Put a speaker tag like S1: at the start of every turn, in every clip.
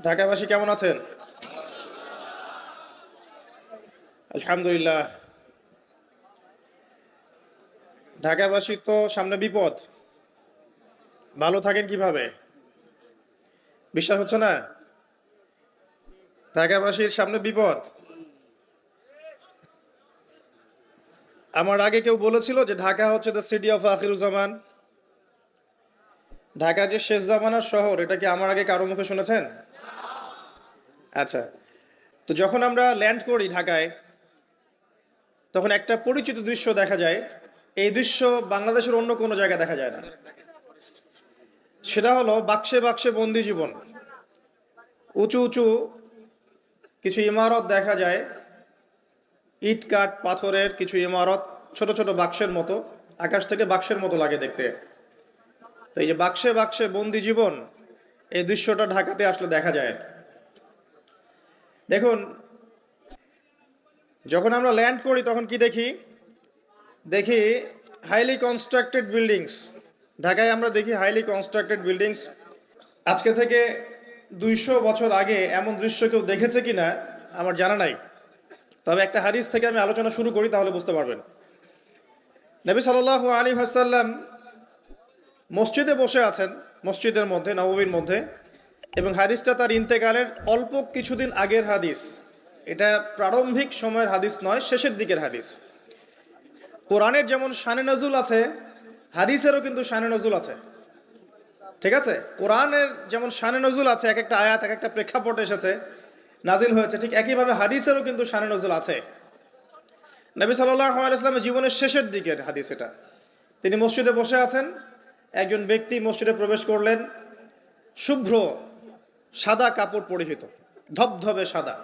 S1: ঢাকাবাসী কেমন আছেন? আলহামদুলিল্লাহ। ঢাকাবাসীর তো সামনে বিপদ, ভালো থাকেন কিভাবে? বিশ্বাস হচ্ছে না? ঢাকাবাসীর সামনে বিপদ। আমার আগে কেউ বলেছিল যে ঢাকা হচ্ছে the city of Akhiruzzaman, Dhaka যে শেষ জামানার শহর, এটা কি আমার আগে কারো মুখে শুনেছেন? আচ্ছা, তো যখন আমরা ল্যান্ড করি ঢাকায়, তখন একটা পরিচিত দৃশ্য দেখা যায়। এই দৃশ্য বাংলাদেশের অন্য কোনো জায়গায় দেখা যায় না। সেটা হলো বাক্সে বাক্সে বন্দি জীবন। উঁচু উঁচু কিছু ইমারত দেখা যায়, ইট কাঠ পাথরের কিছু ইমারত, ছোট ছোট বাক্সের মতো, আকাশ থেকে বাক্সের মতো লাগে দেখতে। তো এই যে বাক্সে বাক্সে বন্দি জীবন, এই দৃশ্যটা ঢাকাতে আসলে দেখা যায়। দেখুন, যখন আমরা ল্যান্ড করি তখন কি দেখি? দেখি হাইলি কনস্ট্রাক্টেড বিল্ডিংস। ঢাকায় আমরা দেখি হাইলি কনস্ট্রাক্টেড বিল্ডিংস। আজকে থেকে 200 বছর আগে এমন দৃশ্য কেউ দেখেছে কিনা আমার জানা নাই। তবে একটা হাদিস থেকে আমি আলোচনা শুরু করি, তাহলে বুঝতে পারবেন। নবী সাল্লাল্লাহু আলাইহি ওয়াসাল্লাম মসজিদে বসে আছেন, মসজিদের মধ্যে, নববীর মধ্যে, এবং হাদিসটা তার ইন্তেকালের অল্প কিছুদিন আগের হাদিস। এটা প্রারম্ভিক সময়ের হাদিস নয়, শেষের দিকের হাদিস। কোরআনের যেমন শানে নজুল আছে, হাদিসেরও কিন্তু শানে নজুল আছে। ঠিক আছে? কোরআনের যেমন শানে নজুল আছে, এক একটা আয়াত এক একটা প্রেক্ষাপটে এসেছে, নাজিল হয়েছে, ঠিক একইভাবে হাদিসেরও কিন্তু শানে নজুল আছে। নবী সাল্লাল্লাহু আলাইহি ওয়াসাল্লামের জীবনের শেষের দিকের হাদিস এটা। তিনি মসজিদে বসে আছেন, একজন ব্যক্তি মসজিদে প্রবেশ করলেন, শুভ্র সাদা কাপড় পরিহিত, ধবধবে সাদা,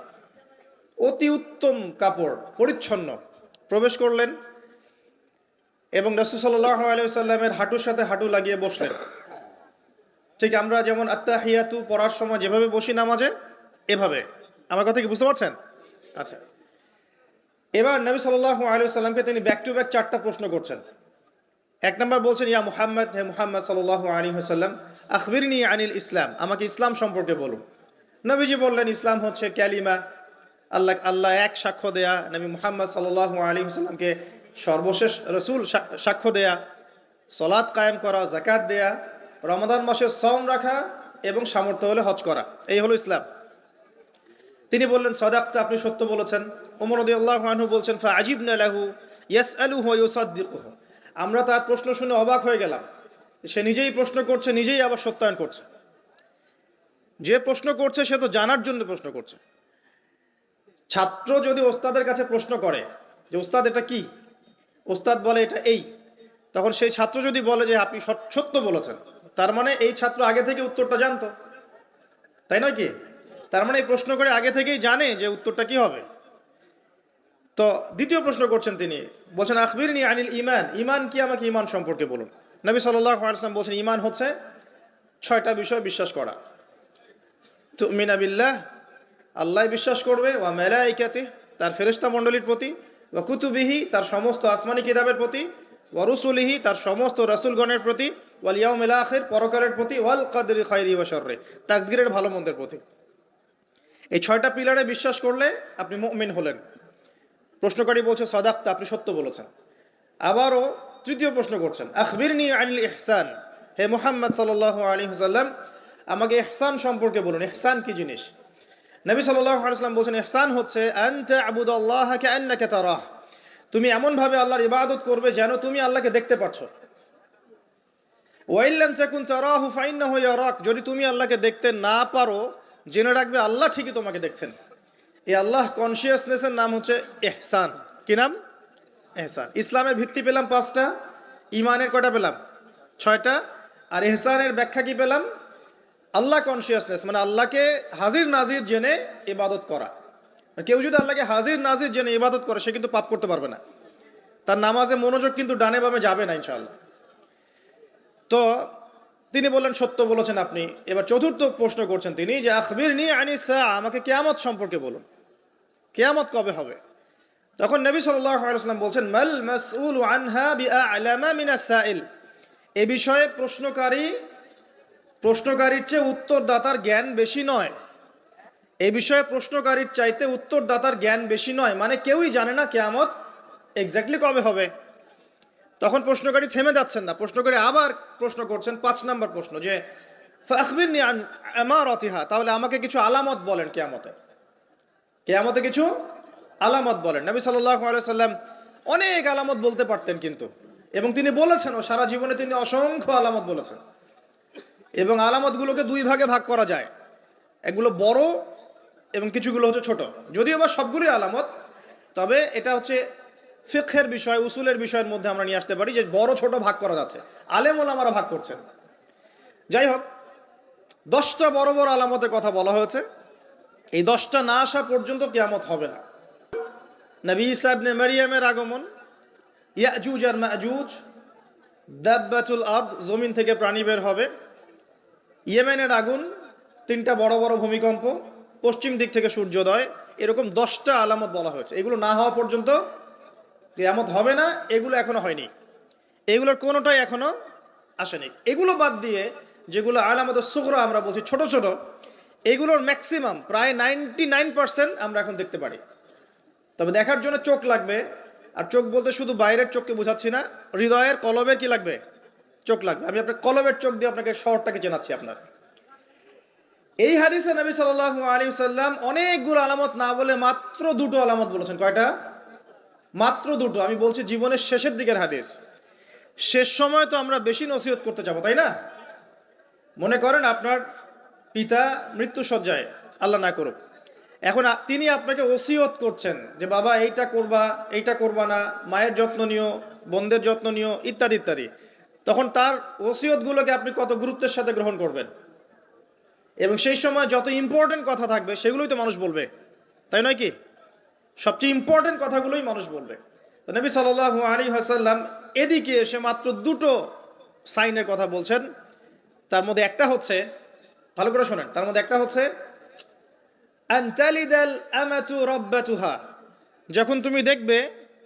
S1: অতি উত্তম কাপড়, পরিচ্ছন্ন, প্রবেশ করলেন এবং রাসূল সাল্লাল্লাহু আলাইহি ওয়াসাল্লামের হাঁটুর সাথে হাঁটু লাগিয়ে বসলেন। ঠিক আমরা যেমন আত্তাহিয়াতু পড়ার সময় যেভাবে বসি নামাজে, এভাবে। আমার কথা কি বুঝতে পারছেন? আচ্ছা, এবার নবী সাল্লাল্লাহু আলাইহি ওয়াসাল্লামকে তিনি ব্যাক টু ব্যাক 4টা প্রশ্ন করছেন। এক নম্বর বলছেন, ইয়া মুহাম্মদ, হে মুহাম্মদ সাল্লাল্লাহু আলাইহি ওয়াসাল্লাম, আখবিরনি আনিল ইসলাম, আমাকে ইসলাম সম্পর্কে বলুন। নবীজি বললেন, ইসলাম হচ্ছে কালিমা, আল্লাহ এক সাক্ষ্য দেয়া, নবী মুহাম্মদ সাল্লাল্লাহু আলাইহি ওয়াসাল্লামকে সর্বশেষ রাসূল সাক্ষ্য দেয়া, সালাত কায়েম করা, যাকাত দেয়া, রমাদান মাসে সওম রাখা এবং সামর্থ্য হলে হজ করা, এই হলো ইসলাম। তিনি বললেন, সাদাকতা, আপনি সত্য বলেছেন। ওমর রাদিয়াল্লাহু আনহু বলছেন, ফাআজিবনা লাহু ইয়াসআলুহু ওয়া ইউসাদ্দিকুহু, আমরা তার প্রশ্ন শুনে অবাক হয়ে গেলাম। সে নিজেই প্রশ্ন করছে, নিজেই আবার সত্যায়ন করছে। যে প্রশ্ন করছে সে তো জানার জন্য প্রশ্ন করছে। ছাত্র যদি ওস্তাদের কাছে প্রশ্ন করে যে ওস্তাদ এটা কি, ওস্তাদ বলে এটা এই, তখন সেই ছাত্র যদি বলে যে আপনি সত্য বলেছেন, তার মানে এই ছাত্র আগে থেকে উত্তরটা জানতো, তাই নয় কি? তার মানে এই প্রশ্ন করে আগে থেকেই জানে যে উত্তরটা কি হবে। তো দ্বিতীয় প্রশ্ন করছেন তিনি, বলছেন আখবিরনি আনিল ঈমান, ঈমান কি, আমাকে ঈমান সম্পর্কে বলুন। নবী সাল্লাল্লাহু আলাইহি ওয়াসাল্লাম বলছেন, ঈমান হচ্ছে 6টা বিষয় বিশ্বাস করা। তুমিনা বিল্লাহ, আল্লাহ বিশ্বাস করবে, ওয়া মালাইকাতিহি, তার ফেরেশতা মণ্ডলীর প্রতি, ওয়া কুতুবিহি, তার সমস্ত আসমানি কিতাবের প্রতি, ওয়া রুসুলিহি, তার সমস্ত রাসূলগণের প্রতি, ওয়াল ইয়াউমিল আখির, পরকালের প্রতি, ওয়াল কদরি খায়রি ওয়া শাররি, তাকদীরের ভালো মন্দের প্রতি। এই 6টা পিলারে বিশ্বাস করলে আপনি মুমিন হলেন। প্রশ্নকারী বলছে, সাদাকতা, আপনি সত্য বলেছেন। আবারও তৃতীয় প্রশ্ন করছেন, আখবিরনি আনিল ইহসান, হে মুহাম্মদ সাল্লাল্লাহু আলাইহি ওয়াসাল্লাম, আমাকে ইহসান সম্পর্কে বলুন। ইহসান কি জিনিস? নবী সাল্লাল্লাহু আলাইহি ওয়াসাল্লাম বলছেন, ইহসান হচ্ছে আনতা আবুদাল্লাহা কাআন্নাকা তারাহ, তুমি এমন ভাবে আল্লাহর ইবাদত করবে যেন তুমি আল্লাহকে দেখতে পাচ্ছ। ওয়া ইল্লাম তাকুন তারাহু ফাইন্নাহু ইয়ারাক, যদি তুমি আল্লাহকে দেখতে না পারো, জেনে রাখবে আল্লাহ ঠিকই তোমাকে দেখছেন। এই আল্লাহ কনসিয়াসনেসের নাম হচ্ছে ইহসান। কি নাম? ইহসান। ইসলামের ভিত্তি পেলাম 5টা, ইমানের কয়টা পেলাম? 6টা। আর ইহসানের ব্যাখ্যা কি পেলাম? আল্লাহ কনসিয়াসনেস, মানে আল্লাহকে হাজির নাজির জেনে ইবাদত করা। কেউ যদি আল্লাহকে হাজির নাজির জেনে ইবাদত করে, সে কিন্তু পাপ করতে পারবে না। তার নামাজে মনোযোগ কিন্তু ডানে বামে যাবে না ইনশাআল্লাহ। তো তিনি বললেন, সত্য বলেছেন আপনি। এবার চতুর্থ প্রশ্ন করছেন তিনি, যে আখবিরনি আনিস সাআ, আমাকে কিয়ামত সম্পর্কে বলুন, কিয়ামত কবে হবে? তখন নবী সাল্লাল্লাহু আলাইহি ওয়াসাল্লাম বলছেন, মাল মাসউলু আনহা বিআ'লামা মিনাস সাইল, এ বিষয়ে প্রশ্নকারীর চেয়ে উত্তরদাতার জ্ঞান বেশি নয়। এই বিষয়ে প্রশ্নকারীর চাইতে উত্তরদাতার জ্ঞান বেশি নয়, মানে কেউই জানে না কিয়ামত এক্স্যাক্টলি কবে হবে। তখন প্রশ্নকারী থেমে যাচ্ছেন না, প্রশ্নকারী আবার প্রশ্ন করছেন, ৫ নম্বর প্রশ্ন, যে ফাখবিরনি আন আমারাতিহা, তাহলে আমাকে কিছু আলামত বলেন কিয়ামতে, কিয়ামতে কিছু আলামত বলেন। নবী সাল্লাল্লাহু আলাইহি সাল্লাম অনেক আলামত বলতে পারতেন কিন্তু, এবং তিনি বলেছেনও, সারা জীবনে তিনি অসংখ্য আলামত বলেছেন। এবং আলামতগুলোকে দুই ভাগে ভাগ করা যায়, এগুলো বড় এবং কিছুগুলো হচ্ছে ছোট। যদিও বা সবগুলোই আলামত, তবে এটা হচ্ছে ফিকহের বিষয়, উসুলের বিষয়ের মধ্যে আমরা নিয়ে আসতে পারি যে বড় ছোট ভাগ করা যাচ্ছে, আলেম ওলামারা ভাগ করছেন। যাই হোক, 10টা বড় বড় আলামতের কথা বলা হয়েছে। এই 10টা না আসা পর্যন্ত কিয়ামত হবে না। নবী ঈসা ইবনে মারইয়ামের আগমন, ইয়াজুজ আর মাজুজ, দাব্বাতুল আরদ, জমিন থেকে প্রাণী বের হবে, ইয়েমেনের আগুন, 3টা বড় বড় ভূমিকম্প, পশ্চিম দিক থেকে সূর্যোদয়, এরকম 10টা আলামত বলা হয়েছে। এগুলো না হওয়া পর্যন্ত কিয়ামত হবে না। এগুলো এখনো হয়নি, এগুলোর কোনোটাই এখনো আসেনি। এগুলো বাদ দিয়ে যেগুলো আলামত সুগরা আমরা বলছি, ছোট ছোট, এগুলোর ম্যাক্সিমাম প্রায় 99% আমরা এখন দেখতে পারি। তবে দেখার জন্য চোখ লাগবে, আর চোখ বলতে শুধু বাইরের চোখকে বোঝাচ্ছি না, হৃদয়ের কলবের কি লাগবে, চোখ লাগবে। আমি আপনার কলবের চোখ দিয়ে আপনাকে শহরটাকে চেনাচ্ছি। আপনার এই হাদিসে নবী সাল্লাল্লাহু আলাইহি সাল্লাম অনেকগুলো আলামত না বলে মাত্র 2টো আলামত বলেছেন। কয়টা? মাত্র 2টো। আমি বলছি জীবনের শেষের দিকের হাদিস, শেষ সময় তো আমরা বেশি নসিহত করতে যাবো, তাই না? মনে করেন আপনার পিতা মৃত্যুসজ্জায়, আল্লাহ না করুক, এখন তিনি আপনাকে ওসিয়ত করছেন যে বাবা এইটা করবা, এইটা করবা না, মায়ের যত্ন নিও, বোনদের যত্ন নিও, ইত্যাদি ইত্যাদি। তখন তার ওসিয়তগুলোকে আপনি কত গুরুত্বের সাথে গ্রহণ করবেন, এবং সেই সময় যত ইম্পর্টেন্ট কথা থাকবে সেগুলোই তো মানুষ বলবে, তাই নয় কি? সবচেয়ে ইম্পর্টেন্ট কথাগুলোই মানুষ বলবে। তো নবী সাল্লাল্লাহু আলাইহি ওয়াসাল্লাম এদিকে এসে মাত্র 2টো সাইনের কথা বলছেন। তার মধ্যে একটা হচ্ছে, ভালো করে শোনেন, তার মধ্যে একটা হচ্ছে আনতালিদাল আমাতু রাব্বাতুহা। যখন তুমি দেখবে,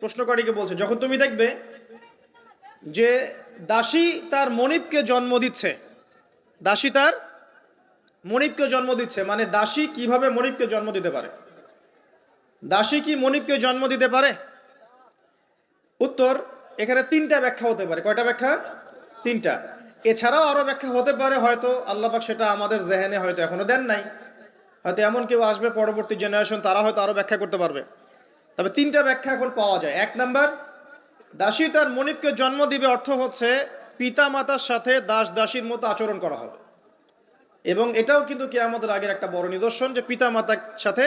S1: প্রশ্নকারীকে বলছে, যখন তুমি দেখবে যে দাসী তার মনিবকে জন্ম দিচ্ছে, দাসী তার মনিবকে জন্ম দিচ্ছে, মানে দাসী কিভাবে মনিবকে জন্ম দিতে পারে? দাসী কি মনিবকে জন্ম দিতে পারে? উত্তর, এখানে 3টা ব্যাখ্যা হতে পারে। কয়টা ব্যাখ্যা? 3টা। এছাড়াও আরো ব্যাখ্যা হতে পারে, হয়তো আল্লাহ পাক সেটা আমাদের জেহেনে হয়তো এখনো দেন নাই, হয়তো এমন কেউ আসবে পরবর্তী জেনারেশন, তারা হয়তো আরো ব্যাখ্যা করতে পারবে। তবে 3টা ব্যাখ্যা এখন পাওয়া যায়। 1 নাম্বার, দাসী তার মনিবকে জন্ম দিবে অর্থ হচ্ছে পিতা মাতার সাথে দাস দাসীর মতো আচরণ করা হবে। এবং এটাও কিন্তু কিয়ামতের আগের একটা বড় নিদর্শন যে পিতা মাতার সাথে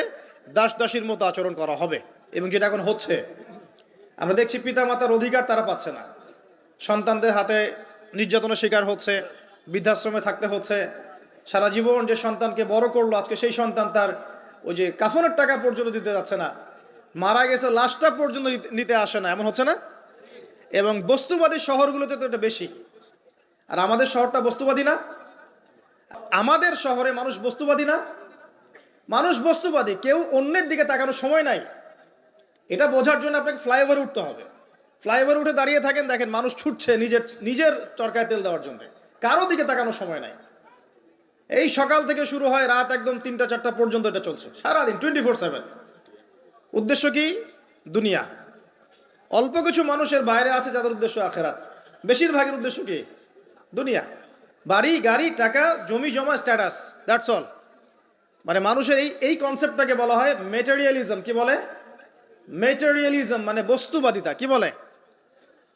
S1: দাস দাসীর মতো আচরণ করা হবে, এবং যেটা এখন হচ্ছে। আমরা দেখছি পিতা মাতার অধিকার তারা পাচ্ছে না, সন্তানদের হাতে নির্যাতনের শিকার হচ্ছে, বৃদ্ধাশ্রমে থাকতে হচ্ছে। সারা জীবন যে সন্তানকে বড় করলো, আজকে সেই সন্তান তার ওই যে কাফনের টাকা পর্যন্ত দিতে যাচ্ছে না, মারা গেছে লাশটা পর্যন্ত নিতে আসে না, এমন হচ্ছে না? এবং বস্তুবাদী শহরগুলোতে তো এটা বেশি। আর আমাদের শহরটা বস্তুবাদী না? আমাদের শহরে মানুষ বস্তুবাদী না? মানুষ বস্তুবাদী, কেউ অন্যের দিকে তাকানোর সময় নাই। এটা বোঝার জন্য আপনাকে ফ্লাইওভার উঠতে হবে। ফ্লাইওভার উঠে দাঁড়িয়ে থাকেন, দেখেন মানুষ ছুটছে নিজের চরকায় তেল দেওয়ার জন্য, কারো দিকে তাকানোর সময় নাই। এই সকাল থেকে শুরু হয়, রাত একদম 3টা 4টা পর্যন্ত এটা চলছে, সারাদিন 24/7। উদ্দেশ্য কি? দুনিয়া। অল্প কিছু মানুষের বাইরে আছে যাদের উদ্দেশ্য আখেরাত, বেশিরভাগের উদ্দেশ্য কি? দুনিয়া। বাড়ি গাড়ি, টাকা, জমি জমা, স্ট্যাটাস, দ্যাটস অল। মানে মানুষের এই কনসেপ্টটাকে বলা হয় মেটেরিয়ালিজম। কি বলে? মেটেরিয়ালিজম মানে বস্তুবাদিতা। কি বলে?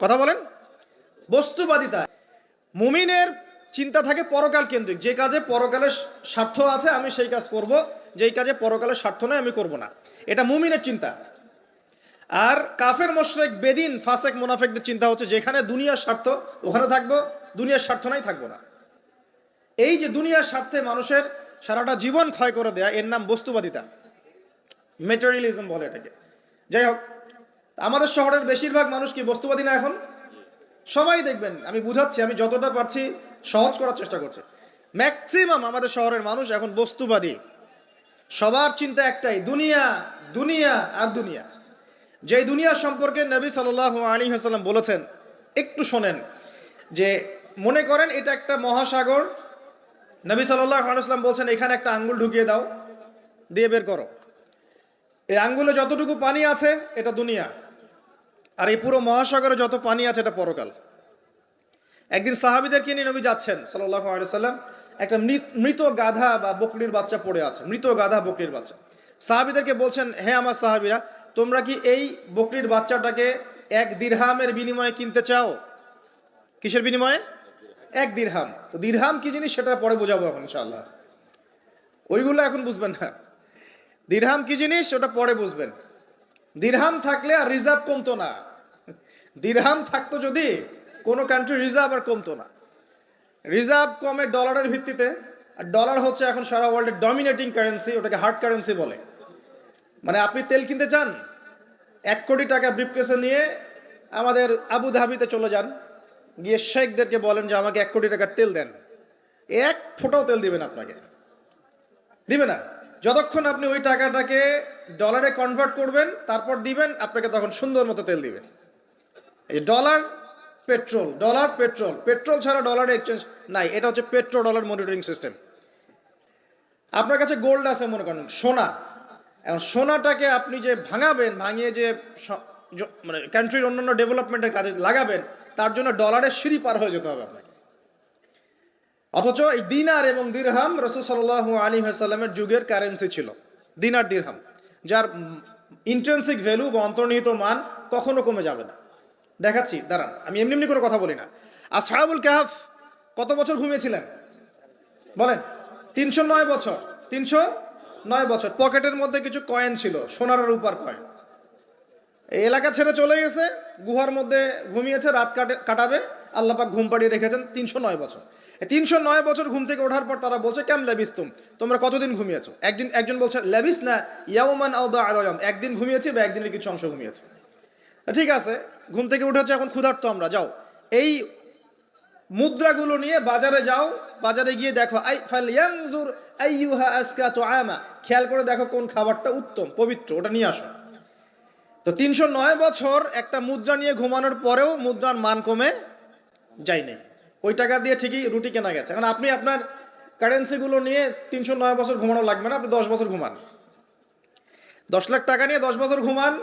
S1: কথা বলেন। বস্তুবাদিতা। মুমিনের চিন্তা থাকে পরকাল কেন্দ্রিক, যে কাজে পরকালের স্বার্থ আছে আমি সেই কাজ করব, যেই কাজে পরকালের স্বার্থ নয় আমি করব না, এটা মুমিনের চিন্তা। আর কাফের মুশরিক বেদিন ফাসেক মুনাফিকদের চিন্তা হচ্ছে যেখানে দুনিয়ার স্বার্থ ওখানে থাকবো, দুনিয়ার স্বার্থ নাই থাকবো না। এই যে দুনিয়ার স্বার্থে মানুষের সারাটা জীবন ক্ষয় করে দেয়া, এর নাম বস্তুবাদিতা, মেটেরিয়ালিজম বলে এটাকে। যাই হোক, আমাদের শহরের বেশিরভাগ মানুষ কি বস্তুবাদী না? এখন সবাই দেখবেন, আমি বুঝাচ্ছি, আমি যতটা পারছি সহজ করার চেষ্টা করছি। ম্যাক্সিমাম আমাদের শহরের মানুষ এখন বস্তুবাদী। সবার চিন্তা একটাই, দুনিয়া, দুনিয়া আর দুনিয়া। যেই দুনিয়া সম্পর্কে নবী সাল্লাল্লাহু আলাইহি ওয়াসাল্লাম বলেছেন, একটু শোনেন, যে মনে করেন এটা একটা মহাসাগর। নবী সাল্লাল্লাহু আলাইহি ওয়াসাল্লাম বলছেন এখানে একটা আঙ্গুল ঢুকিয়ে দাও, দিয়ে বের করো। এই আঙ্গুলে যতটুকু পানি আছে এটা দুনিয়া, আর এই পুরো মহাসাগরে যত পানি আছে এটা পরকাল। একদিন সাহাবীদেরকে নিয়ে নবী যাচ্ছেন সাল্লাল্লাহু আলাইহি সাল্লাম, একটা মৃত গাধা বা বকরির বাচ্চা পড়ে আছে, মৃত গাধা বকরির বাচ্চা। সাহাবীদেরকে বলছেন, হে আমার সাহাবীরা, তোমরা কি এই বকরির বাচ্চাটাকে 1 দিরহামের বিনিময়ে কিনতে চাও? কিসের বিনিময়ে? 1 দিরহাম। তো দিরহাম কি জিনিস সেটা পরে বোঝাবো এখন ইনশাআল্লাহ, ওইগুলো এখন বুঝবেন না। দিরহাম কি জিনিস ওটা পরে বুঝবেন। দিরহাম থাকলে আর রিজার্ভ কমতো না। দিরহাম থাকতো যদি কোনো কান্ট্রি রিজার্ভ আর কমতো না। রিজার্ভ কমে ডলারের ভিত্তিতে, আর ডলার হচ্ছে এখন সারা ওয়ার্ল্ডের ডমিনেটিং কারেন্সি, ওটাকে হার্ড কারেন্সি বলে। মানে আপনি তেল কিনতে চান, 1 কোটি টাকা ব্রিফকেসে নিয়ে আমাদের আবু ধাবিতে চলে যান, গিয়ে শেখদেরকে বলেন যে আমাকে 1 কোটি টাকার তেল দেন, 1 ফোঁটাও তেল দিবেন আপনাকে, দিবে না। যতক্ষণ আপনি ওই টাকাটাকে ডলারে কনভার্ট করবেন তারপর দিবেন, আপনাকে তখন সুন্দর মতো তেল দিবেন। এই dollar petrol, dollar petrol, petrol ছাড়া ডলারের এক্সচেঞ্জ নাই। এটা হচ্ছে পেট্রো ডলার মনিটরিং সিস্টেম। আপনার কাছে গোল্ড আছে মনে করেন, সোনা। এখন সোনাটাকে আপনি যে ভাঙাবেন, ভাঙিয়ে যে মানে কান্ট্রির অন্যান্য ডেভেলপমেন্টের কাজে লাগাবেন, তার জন্য ডলারের সিঁড়ি পার হয়ে যেতে হবে আপনাকে। অথচ এই দিনার এবং দিরহাম রাসূল সাল্লাল্লাহু আলাইহি ওয়াসাল্লামের যুগের কারেন্সি ছিল, দিনার দিরহাম, যার ইন্ট্রিনসিক ভ্যালু বা অন্তর্নিহিত মান কখনো কমে যাবে না। দেখাচ্ছি, দাঁড়ান, আমি এমনি এমনি করে কথা বলি না। আসহাবুল কাহফ কত বছর ঘুমিয়েছিলেন বলেন? 309 বছর। 309 বছর। পকেটের মধ্যে কিছু কয়েন ছিল, সোনার আর রূপার কয়েন। এই এলাকা ছেড়ে চলে গেছে, গুহার মধ্যে ঘুমিয়েছে, রাত কাটাবে, আল্লাহ পাক ঘুম পাড়িয়ে রেখেছেন 309 বছর। 309 বছর ঘুম থেকে ওঠার পর তারা বলছে, কেম লাবিস্তুম, তোমরা কতদিন ঘুমিয়েছো? একজন বলছে লাবিস না ইয়াউমান আও বা'দা ইয়াউম, একদিন ঘুমিয়েছি বা একদিনের কিছু অংশ ঘুমিয়েছে। ঠিক আছে, ঘুম থেকে উঠেছে, এখন ক্ষুধার্ত আমরা, যাও এই মুদ্রাগুলো নিয়ে বাজারে যাও, বাজারে গিয়ে দেখো ফালয়ানজুর আইয়ুহা আজকা তুআমা, খেয়াল করে দেখো কোন খাবারটা উত্তম পবিত্র, ওটা নিয়ে আসো। তো 309 বছর একটা মুদ্রা নিয়ে ঘুমানোর পরেও মুদ্রার মান কমে যায়নি। ওই টাকা দিয়ে ঠিকই রুটি কেনা গেছে। এখন আপনি আপনার কারেন্সিগুলো নিয়ে 309 বছর ঘুমানো লাগবে না, আপনি 10 বছর ঘুমান। 10 লাখ টাকা নিয়ে 10 বছর ঘুমান।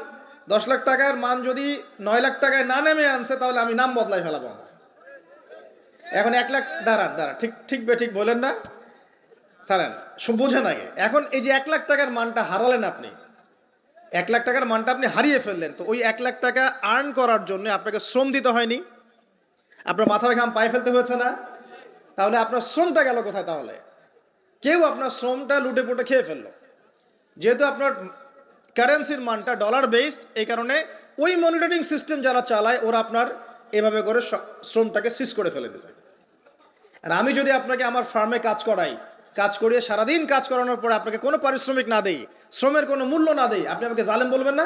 S1: 10 লাখ টাকার মান যদি 9 লাখ টাকায় না নেমে আনছে, তাহলে আমি নাম বদলাই ফেলাবো। এখন 1 লাখ, দাঁড়ান, ঠিক বলেন না, দাঁড়ান, বোঝেন আগে। এখন এই যে 1 লাখ টাকার মানটা হারালেন আপনি, 1 লাখ টাকার মানটা আপনি হারিয়ে ফেললেন, তো ওই 1 লাখ টাকা আর্ন করার জন্য আপনাকে শ্রম দিতে হয়নি? আপনার মাথার ঘাম পায়ে ফেলতে হয়েছে না? তাহলে আপনার শ্রমটা গেল কোথায়? তাহলে কেউ আপনার শ্রমটা লুটে পুটে খেয়ে ফেললো। যেহেতু আপনার কারেন্সির মানটা ডলার বেসড, এই কারণে ওই মনিটরিং সিস্টেম যারা চালায় ওরা আপনার এভাবে করে শ্রমটাকে সিজ করে ফেলে দেবে। আর আমি যদি আপনাকে আমার ফার্মে কাজ করিয়ে সারাদিন কাজ করানোর পরে আপনাকে কোনো পারিশ্রমিক না দেই, শ্রমের কোনো মূল্য না দেই, আপনি আমাকে জালেম বলবেন না?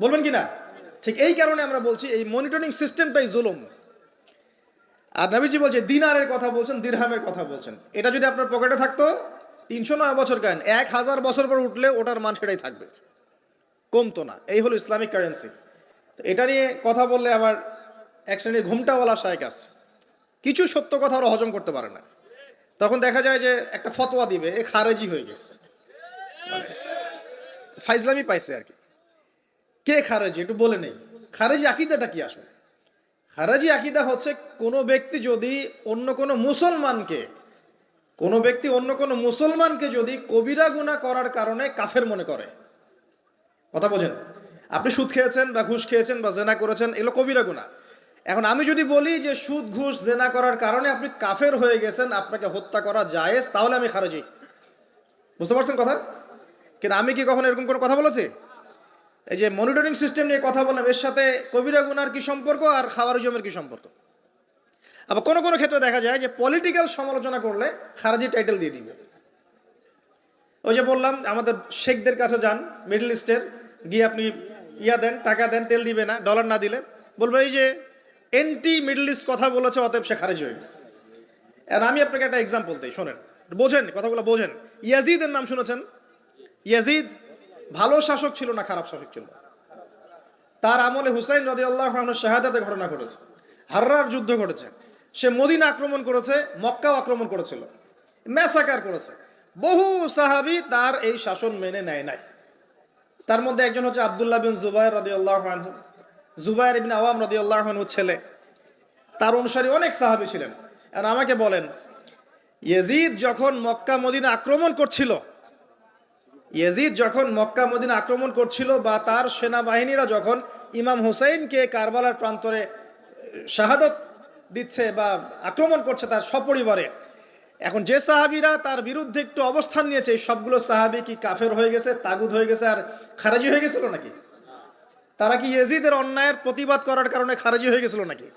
S1: বলবেন কি না? ঠিক এই কারণে আমরা বলছি এই মনিটরিং সিস্টেমটাই জুলুম। আর নবীজি বলছে, দিনারের কথা বলছেন, দিরহামের কথা বলছেন। এটা যদি আপনার পকেটে থাকতো 309 বছর কেন, 1000 বছর পর উঠলে ওটার মান সেটাই থাকবে, কমতো না। এই হলো ইসলামিক কারেন্সি। তো এটা নিয়ে কথা বললে আবার এক শ্রেণীর ঘুমটাওয়ালা শায়েখ আছে, কিছু সত্য কথা ওরা হজম করতে পারে না। তখন দেখা যায় যে একটা ফতোয়া দিবে, এ খারেজি হয়ে গেছে, ফাইজলামি পাইছে আর কি। কে খারেজি একটু বলে নেই। খারেজি আকীদাটা কি আসলে? খারেজি আকীদা হচ্ছে কোনো ব্যক্তি যদি অন্য কোনো মুসলমানকে যদি কবিরা গুনাহ করার কারণে কাফের মনে করে। কথা বোঝেন? আপনি সুদ খেয়েছেন বা ঘুষ খেয়েছেন বা জেনা করেছেন, এগুলো কবিরা গুনাহ। এখন আমি যদি বলি যে সুদ ঘুষ জেনা করার কারণে আপনি কাফের হয়ে গেছেন, আপনাকে হত্যা করা জায়েজ, তাহলে আমি খারেজি। বুঝতে পারছেন কথা? কিন্তু আমি কি কখনো এরকম কোনো কথা বলেছি? এই যে মনিটরিং সিস্টেম নিয়ে কথা বললাম, এর সাথে কবিরা গুনার কি সম্পর্ক আর খাওয়ারিজমের কি সম্পর্ক? আবার কোনো কোনো ক্ষেত্রে দেখা যায় যে পলিটিক্যাল সমালোচনা করলে খারাজি টাইটেল দিয়ে দিবে। ওই যে বললাম, আমাদের শেখদের কাছে যান মিডল ইস্টের, গিয়ে আপনি দেন, টাকা দেন, তেল দিবে না, ডলার না দিলে বলবে এই যে এন্টি মিডল ইস্ট কথা বলেছে, অতএব সে খারিজ হয়ে গেছে। আর আমি আপনাকে একটা এক্সাম্পল দিই, শোনেন, বোঝেন কথাগুলো, বোঝেন। ইয়াজিদের নাম শুনেছেন? ইয়াজিদ ভালো শাসক ছিল না খারাপ শাসক ছিল? তার আমলে হুসাইন রাদিয়াল্লাহু আনহুর শাহাদাতের ঘটনা ঘটেছে, হাররার যুদ্ধ ঘটেছে, সে মদিনা আক্রমণ করেছে, মক্কাও আক্রমণ করেছিল, ম্যাসাকার করেছে, বহু সাহাবী তার এই শাসন মেনে নেয় নাই। তার মধ্যে একজন হচ্ছে আব্দুল্লাহ বিন জুবাইর রাদিয়াল্লাহু আনহু, জুবাইর ইবনে আওয়াম রাদিয়াল্লাহু আনহুর ছেলে। তার অনুসারী অনেক সাহাবী ছিলেন। আর আমাকে বলেন, ইয়াজিদ যখন মক্কা মদিনা আক্রমণ করছিল, ইয়াজিদ যখন মক্কা মদিনা আক্রমণ করছিল বা তার সেনাবাহিনীরা যখন ইমাম হুসাইনকে কারবালার প্রান্তরে শাহাদত দিচ্ছে বা আক্রমণ করছে তার সপরিবারে, এখন যে সাহাবীরা তার বিরুদ্ধে একটু অবস্থান নিয়েছে, এই সবগুলো সাহাবী কি কাফের হয়ে গেছে, তাগুত হয়ে গেছে আর খারেজি হয়ে গেছিল নাকি? তারা কি ইয়াজিদের অন্যায়ের প্রতিবাদ করার কারণে খারেজি হয়ে গেছিল নাকি?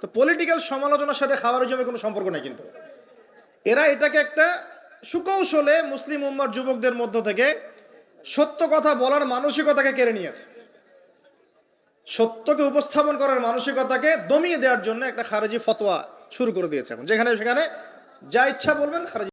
S1: তো পলিটিক্যাল সমালোচনার সাথে খাওয়ারিজমের কোনো সম্পর্ক নেই। কিন্তু এরা এটাকে একটা সুকৌশলে মুসলিম উম্মার যুবকদের মধ্য থেকে সত্য কথা বলার মানসিকতাকে কেড়ে নিয়েছে, সত্যকে উপস্থাপন করার মানসিকতাকে দমিয়ে দেওয়ার জন্য একটা খারেজি ফতোয়া শুরু করে দিয়েছে। এখন যেখানে সেখানে যা ইচ্ছা বলবেন খারেজি।